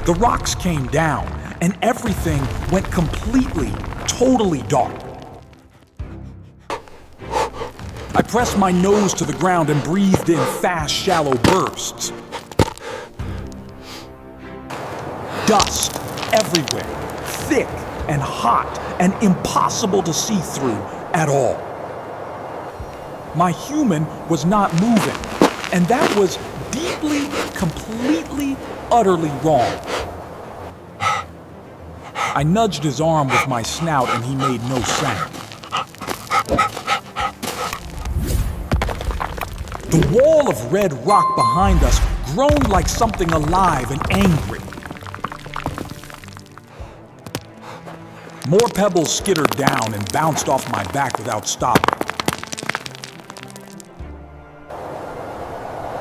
The rocks came down, and everything went completely, totally dark. I pressed my nose to the ground and breathed in fast, shallow bursts. Dust everywhere, thick and hot and impossible to see through at all. My human was not moving, and that was deeply, completely, utterly wrong. I nudged his arm with my snout and he made no sound. The wall of red rock behind us groaned like something alive and angry. More pebbles skittered down and bounced off my back without stopping.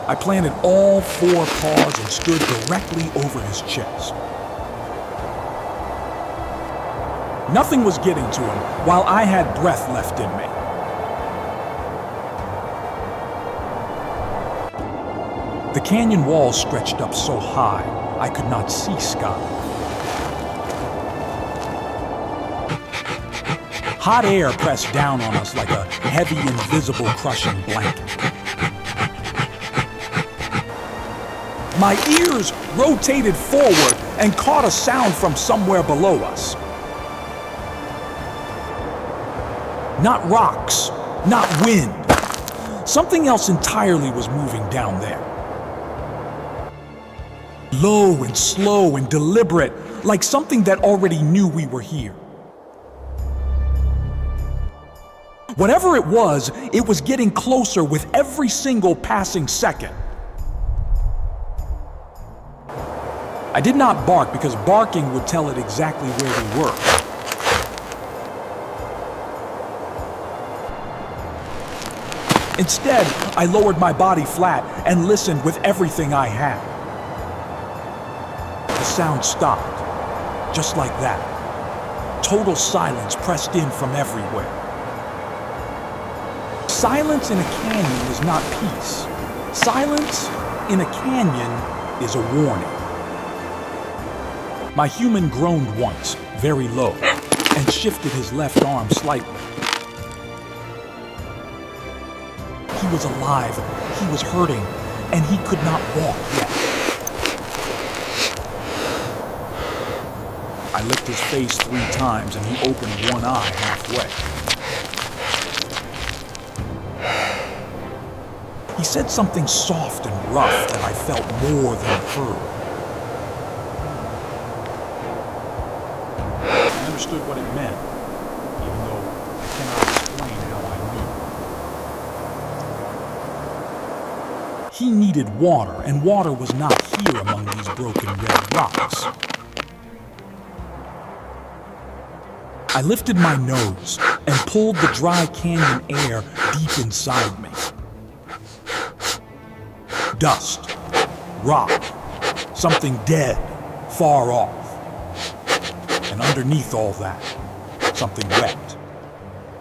I planted all 4 paws and stood directly over his chest. Nothing was getting to him while I had breath left in me. The canyon wall stretched up so high, I could not see sky. Hot air pressed down on us like a heavy, invisible, crushing blanket. My ears rotated forward and caught a sound from somewhere below us. Not rocks, not wind. Something else entirely was moving down there. Low and slow and deliberate, like something that already knew we were here. Whatever it was getting closer with every single passing second. I did not bark because barking would tell it exactly where we were. Instead, I lowered my body flat and listened with everything I had. The sound stopped, just like that. Total silence pressed in from everywhere. Silence in a canyon is not peace. Silence in a canyon is a warning. My human groaned once, very low, and shifted his left arm slightly. He was alive, he was hurting, and he could not walk yet. I licked his face 3 times and he opened one eye halfway. He said something soft and rough that I felt more than heard. I understood what it meant, even though I cannot explain how I knew. He needed water, and water was not here among these broken red rocks. I lifted my nose and pulled the dry canyon air deep inside me. Dust, rock, something dead, far off. And underneath all that, something wet.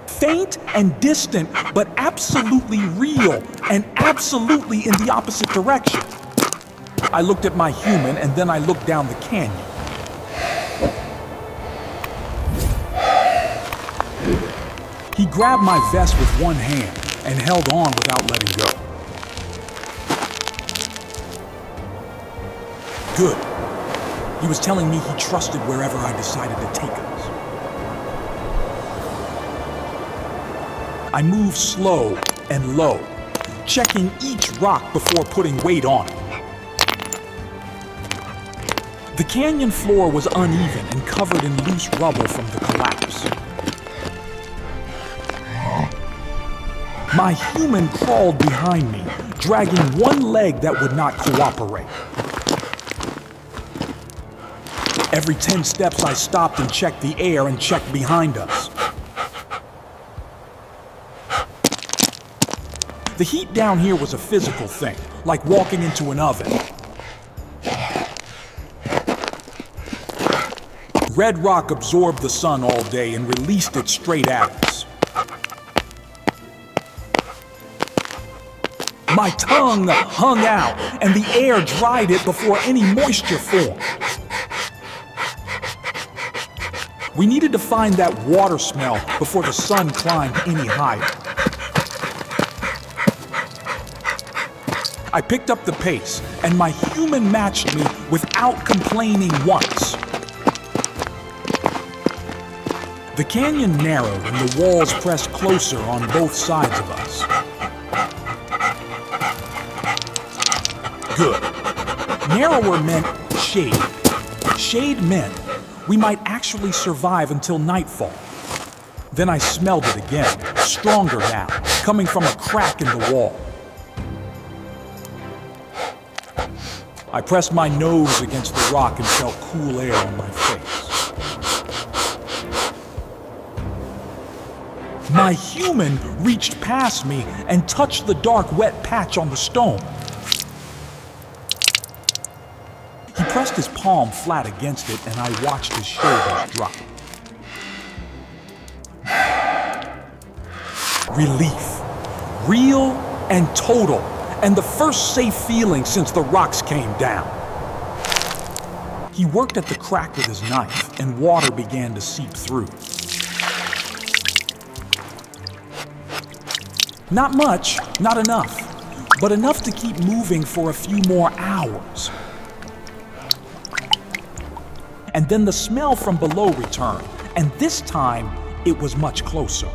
Faint and distant, but absolutely real and absolutely in the opposite direction. I looked at my human and then I looked down the canyon. He grabbed my vest with one hand and held on without letting go. Good. He was telling me he trusted wherever I decided to take us. I moved slow and low, checking each rock before putting weight on it. The canyon floor was uneven and covered in loose rubble from the collapse. My human crawled behind me, dragging one leg that would not cooperate. Every 10 steps I stopped and checked the air and checked behind us. The heat down here was a physical thing, like walking into an oven. Red rock absorbed the sun all day and released it straight at us. My tongue hung out, and the air dried it before any moisture formed. We needed to find that water smell before the sun climbed any higher. I picked up the pace, and my human matched me without complaining once. The canyon narrowed and the walls pressed closer on both sides of us. Good. Narrower meant shade. Shade meant we might actually survive until nightfall. Then I smelled it again, stronger now, coming from a crack in the wall. I pressed my nose against the rock and felt cool air on my face. My human reached past me and touched the dark, wet patch on the stone. He pressed his palm flat against it, and I watched his shoulders drop. Relief. Real and total. And the first safe feeling since the rocks came down. He worked at the crack with his knife, and water began to seep through. Not much, not enough, but enough to keep moving for a few more hours. And then the smell from below returned, and this time it was much closer.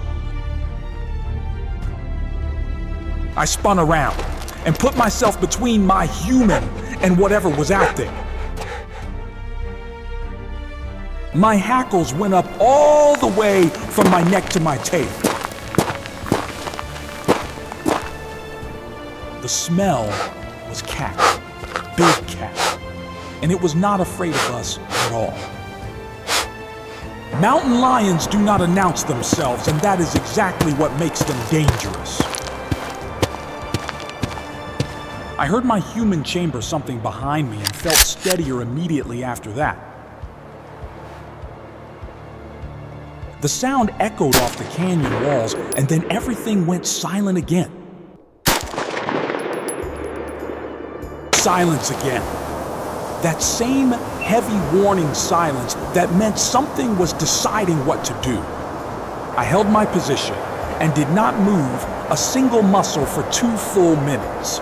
I spun around and put myself between my human and whatever was out there. My hackles went up all the way from my neck to my tail. The smell was cat, big cat, and it was not afraid of us at all. Mountain lions do not announce themselves, and that is exactly what makes them dangerous. I heard my human chamber something behind me and felt steadier immediately after that. The sound echoed off the canyon walls, and then everything went silent again. Silence again. That same heavy warning silence that meant something was deciding what to do. I held my position and did not move a single muscle for 2 full minutes.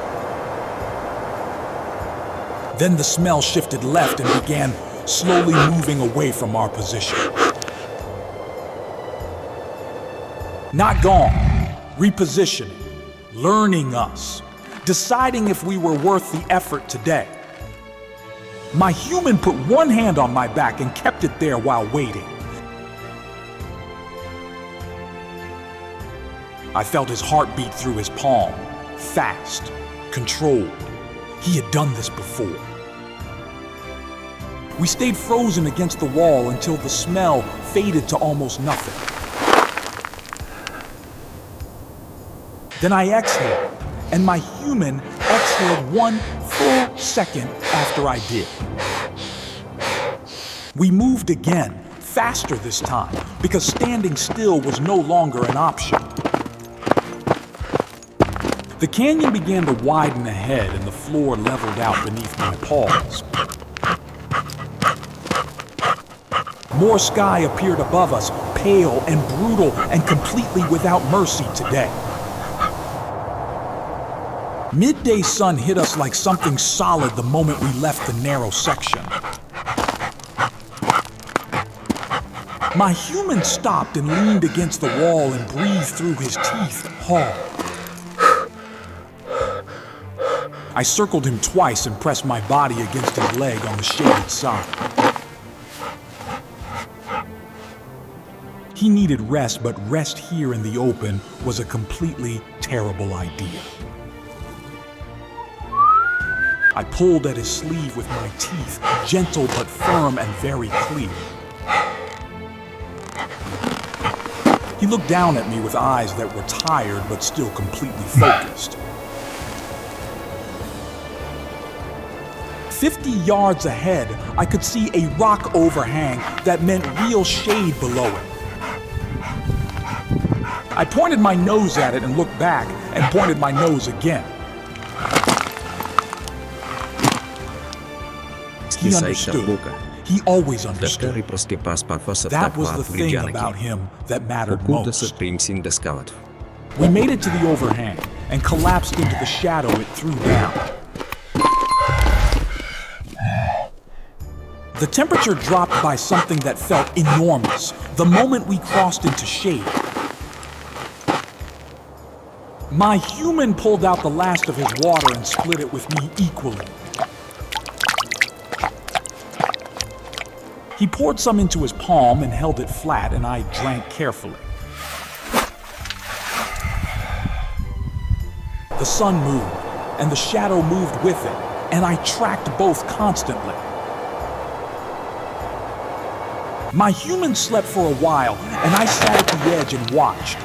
Then the smell shifted left and began slowly moving away from our position. Not gone, repositioning, learning us, deciding if we were worth the effort today. My human put one hand on my back and kept it there while waiting. I felt his heartbeat through his palm, fast, controlled. He had done this before. We stayed frozen against the wall until the smell faded to almost nothing. Then I exhaled, and my human exhaled 1 full second after I did. We moved again, faster this time, because standing still was no longer an option. The canyon began to widen ahead, and the floor leveled out beneath my paws. More sky appeared above us, pale and brutal and completely without mercy today. Midday sun hit us like something solid the moment we left the narrow section. My human stopped and leaned against the wall and breathed through his teeth hard. I circled him twice and pressed my body against his leg on the shaded side. He needed rest, but rest here in the open was a completely terrible idea. I pulled at his sleeve with my teeth, gentle but firm and very clear. He looked down at me with eyes that were tired but still completely focused. 50 yards ahead, I could see a rock overhang that meant real shade below it. I pointed my nose at it and looked back and pointed my nose again. He understood. He always The understood. Terry prostě pas parfasa That was the takvar thing vriđaniki. about him that mattered Pokud se most. primsin deskavat. We made it to the overhang and collapsed into the shadow it threw down. The temperature dropped by something that felt enormous the moment we crossed into shade. My human pulled out the last of his water and split it with me equally. He poured some into his palm and held it flat, and I drank carefully. The sun moved, and the shadow moved with it, and I tracked both constantly. My human slept for a while, and I sat at the edge and watched.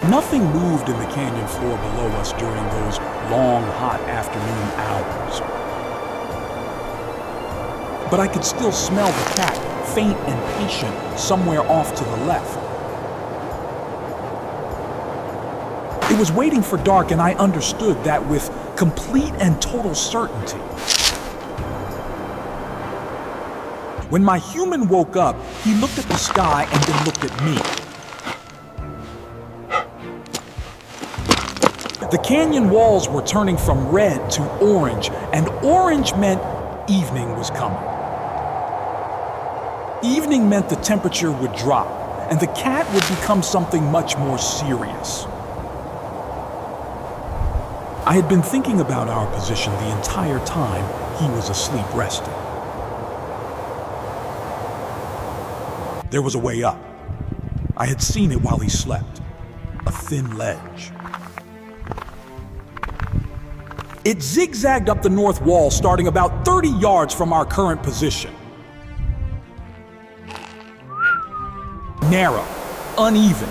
Nothing moved in the canyon floor below us during those long, hot afternoon hours. But I could still smell the cat, faint and patient, somewhere off to the left. It was waiting for dark, and I understood that with complete and total certainty. When my human woke up, he looked at the sky and then looked at me. The canyon walls were turning from red to orange, and orange meant evening was coming. Evening meant the temperature would drop, and the cat would become something much more serious. I had been thinking about our position the entire time he was asleep resting. There was a way up. I had seen it while he slept. A thin ledge. It zigzagged up the north wall, starting about 30 yards from our current position. Narrow, uneven,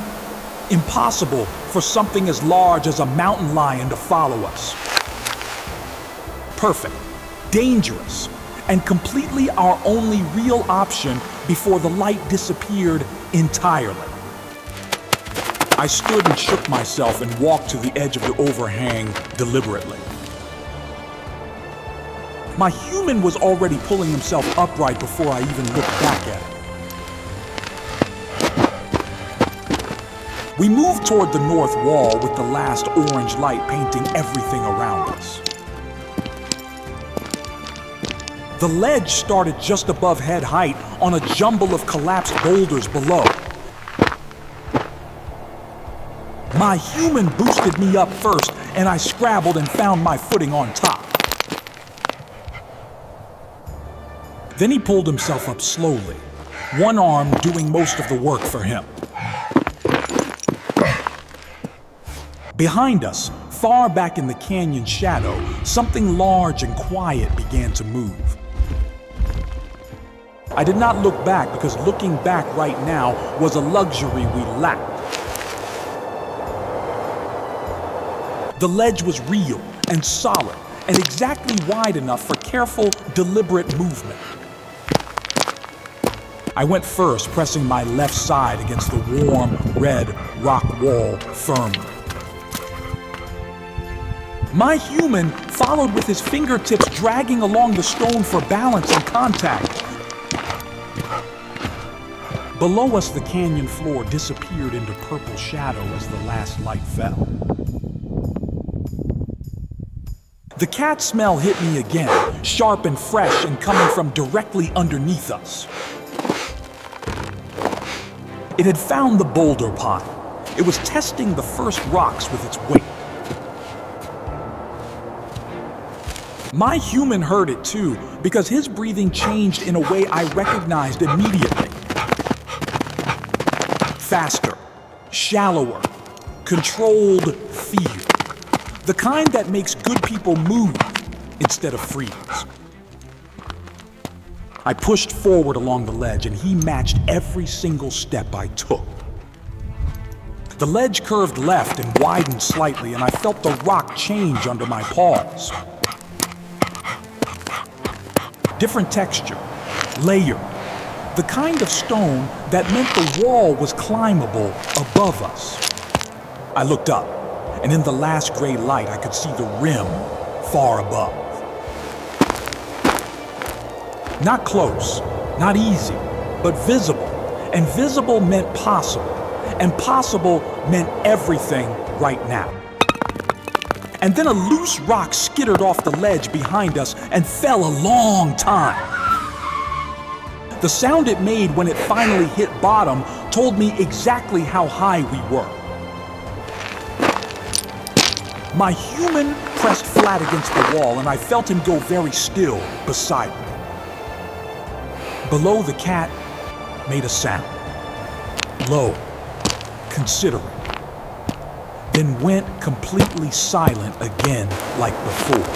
impossible for something as large as a mountain lion to follow us. Perfect, dangerous, and completely our only real option before the light disappeared entirely. I stood and shook myself and walked to the edge of the overhang deliberately. My human was already pulling himself upright before I even looked back at him. We moved toward the north wall with the last orange light painting everything around us. The ledge started just above head height on a jumble of collapsed boulders below. My human boosted me up first, and I scrabbled and found my footing on top. Then he pulled himself up slowly, one arm doing most of the work for him. Behind us, far back in the canyon shadow, something large and quiet began to move. I did not look back because looking back right now was a luxury we lacked. The ledge was real and solid and exactly wide enough for careful, deliberate movement. I went first, pressing my left side against the warm, red rock wall firmly. My human followed with his fingertips dragging along the stone for balance and contact. Below us, the canyon floor disappeared into purple shadow as the last light fell. The cat smell hit me again, sharp and fresh and coming from directly underneath us. It had found the boulder pile. It was testing the first rocks with its weight. My human heard it too, because his breathing changed in a way I recognized immediately. Faster, shallower, controlled fear. The kind that makes good people move instead of freeze. I pushed forward along the ledge, and he matched every single step I took. The ledge curved left and widened slightly, and I felt the rock change under my paws. Different texture, layered, the kind of stone that meant the wall was climbable above us. I looked up, and in the last gray light I could see the rim far above. Not close, not easy, but visible. And visible meant possible. And possible meant everything right now. And then a loose rock skittered off the ledge behind us and fell a long time. The sound it made when it finally hit bottom told me exactly how high we were. My human pressed flat against the wall, and I felt him go very still beside me. Below, the cat made a sound. Low, considering. Then went completely silent again like before.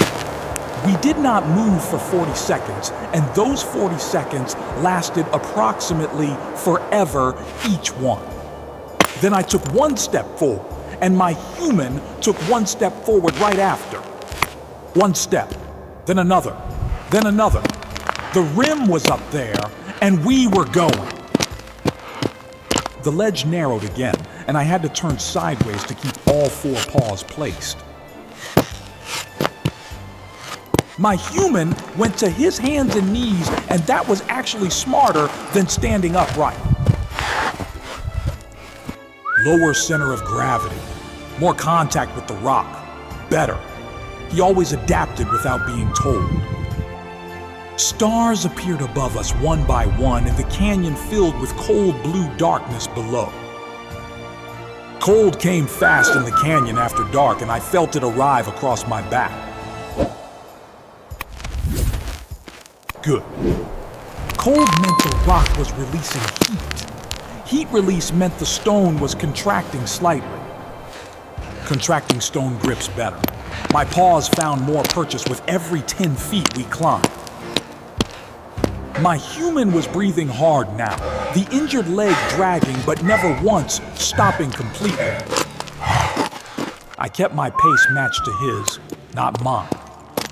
We did not move for 40 seconds, and those 40 seconds lasted approximately forever each one. Then I took one step forward, and my human took one step forward right after. One step, then another, then another. The rim was up there, and we were going. The ledge narrowed again, and I had to turn sideways to keep all four paws placed. My human went to his hands and knees, and that was actually smarter than standing upright. Lower center of gravity, more contact with the rock, better. He always adapted without being told. Stars appeared above us one by one, and the canyon filled with cold blue darkness below. Cold came fast in the canyon after dark, and I felt it arrive across my back. Good. Cold meant the rock was releasing heat. Heat release meant the stone was contracting slightly. Contracting stone grips better. My paws found more purchase with every 10 feet we climbed. My human was breathing hard now, the injured leg dragging but never once stopping completely. I kept my pace matched to his, not mine,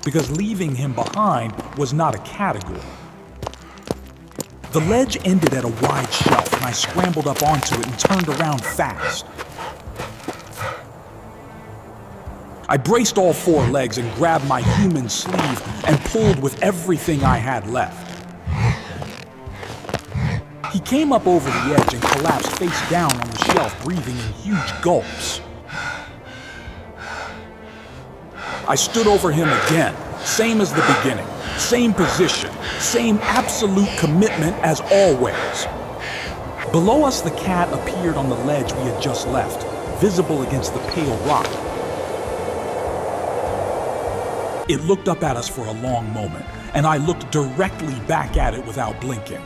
because leaving him behind was not a category. The ledge ended at a wide shelf, and I scrambled up onto it and turned around fast. I braced all four legs and grabbed my human sleeve and pulled with everything I had left. He came up over the edge and collapsed face down on the shelf, breathing in huge gulps. I stood over him again, same as the beginning, same position, same absolute commitment as always. Below us, the cat appeared on the ledge we had just left, visible against the pale rock. It looked up at us for a long moment, and I looked directly back at it without blinking.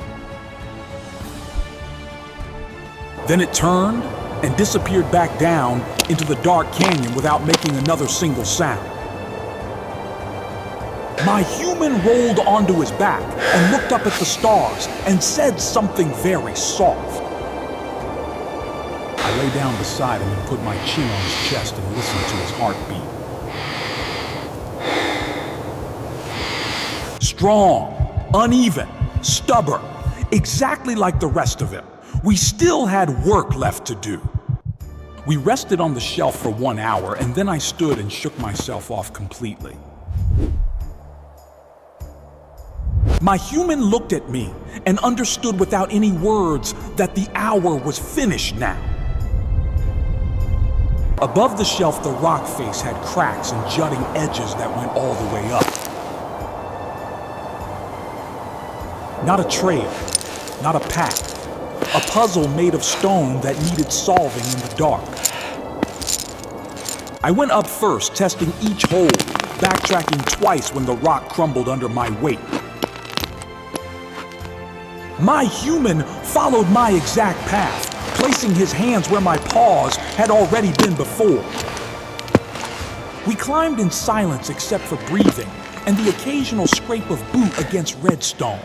Then it turned and disappeared back down into the dark canyon without making another single sound. My human rolled onto his back and looked up at the stars and said something very soft. I lay down beside him and put my chin on his chest and listened to his heartbeat. Strong, uneven, stubborn, exactly like the rest of him. We still had work left to do. We rested on the shelf for 1 hour, and then I stood and shook myself off completely. My human looked at me and understood without any words that the hour was finished now. Above the shelf, the rock face had cracks and jutting edges that went all the way up. Not a trail, not a path. A puzzle made of stone that needed solving in the dark. I went up first, testing each hole, backtracking twice when the rock crumbled under my weight. My human followed my exact path, placing his hands where my paws had already been before. We climbed in silence except for breathing and the occasional scrape of boot against redstone.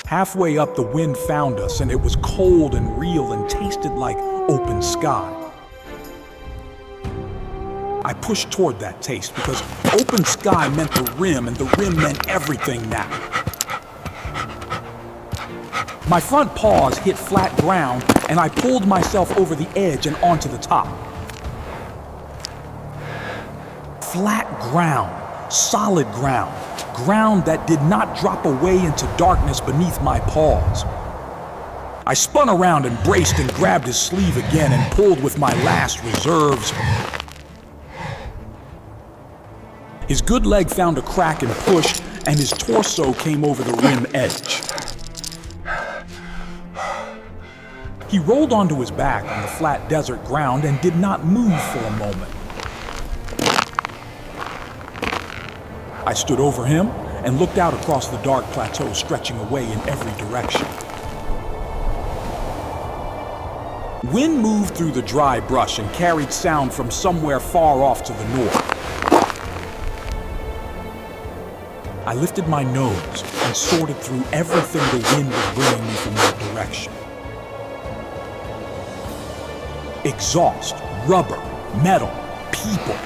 Halfway up, the wind found us, and it was cold and real and tasted like open sky. I pushed toward that taste because open sky meant the rim, and the rim meant everything now. My front paws hit flat ground, and I pulled myself over the edge and onto the top. Flat ground, solid ground, ground that did not drop away into darkness beneath my paws. I spun around and braced and grabbed his sleeve again and pulled with my last reserves. His good leg found a crack and pushed, and his torso came over the rim edge. He rolled onto his back on the flat desert ground and did not move for a moment. I stood over him and looked out across the dark plateau stretching away in every direction. Wind moved through the dry brush and carried sound from somewhere far off to the north. I lifted my nose and sorted through everything the wind was bringing me from that direction. Exhaust, rubber, metal, people.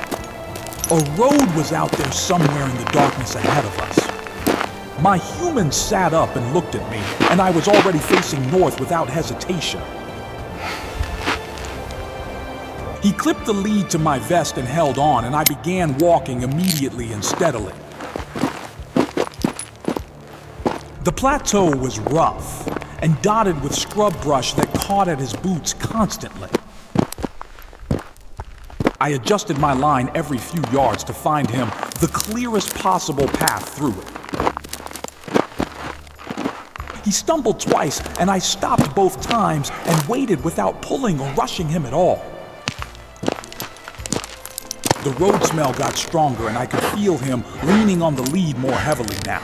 A road was out there somewhere in the darkness ahead of us. My human sat up and looked at me, and I was already facing north without hesitation. He clipped the lead to my vest and held on, and I began walking immediately and steadily. The plateau was rough and dotted with scrub brush that caught at his boots constantly. I adjusted my line every few yards to find him the clearest possible path through it. He stumbled twice, and I stopped both times and waited without pulling or rushing him at all. The road smell got stronger, and I could feel him leaning on the lead more heavily now.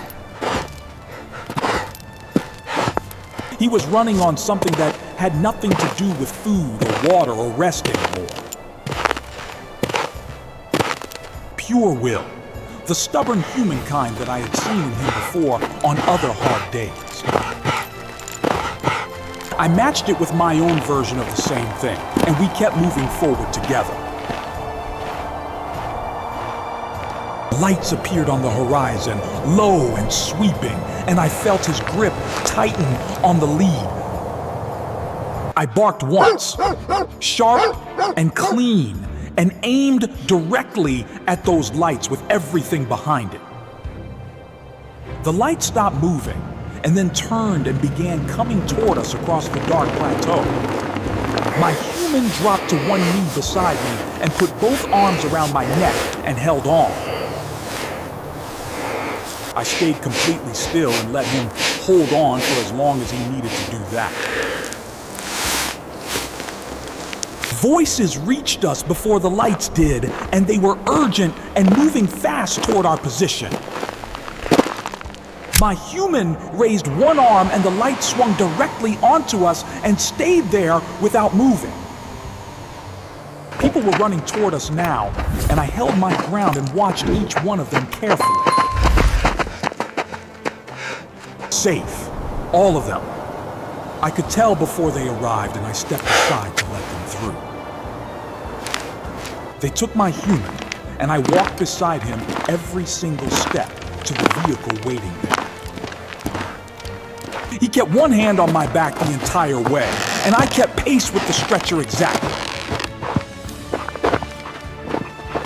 He was running on something that had nothing to do with food or water or rest anymore. Pure will, the stubborn humankind that I had seen in him before on other hard days. I matched it with my own version of the same thing, and we kept moving forward together. Lights appeared on the horizon, low and sweeping, and I felt his grip tighten on the lead. I barked once, sharp and clean, and aimed directly at those lights with everything behind it. The light stopped moving, and then turned and began coming toward us across the dark plateau. My human dropped to one knee beside me and put both arms around my neck and held on. I stayed completely still and let him hold on for as long as he needed to do that. Voices reached us before the lights did, and they were urgent and moving fast toward our position. My human raised one arm and the light swung directly onto us and stayed there without moving. People were running toward us now, and I held my ground and watched each one of them carefully. Safe, all of them. I could tell before they arrived, and I stepped aside to let them through. They took my human, and I walked beside him every single step to the vehicle waiting there. He kept one hand on my back the entire way, and I kept pace with the stretcher exactly.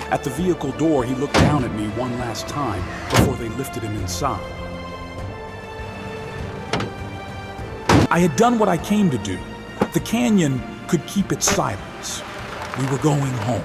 At the vehicle door, he looked down at me one last time before they lifted him inside. I had done what I came to do. The canyon could keep its silence. We were going home.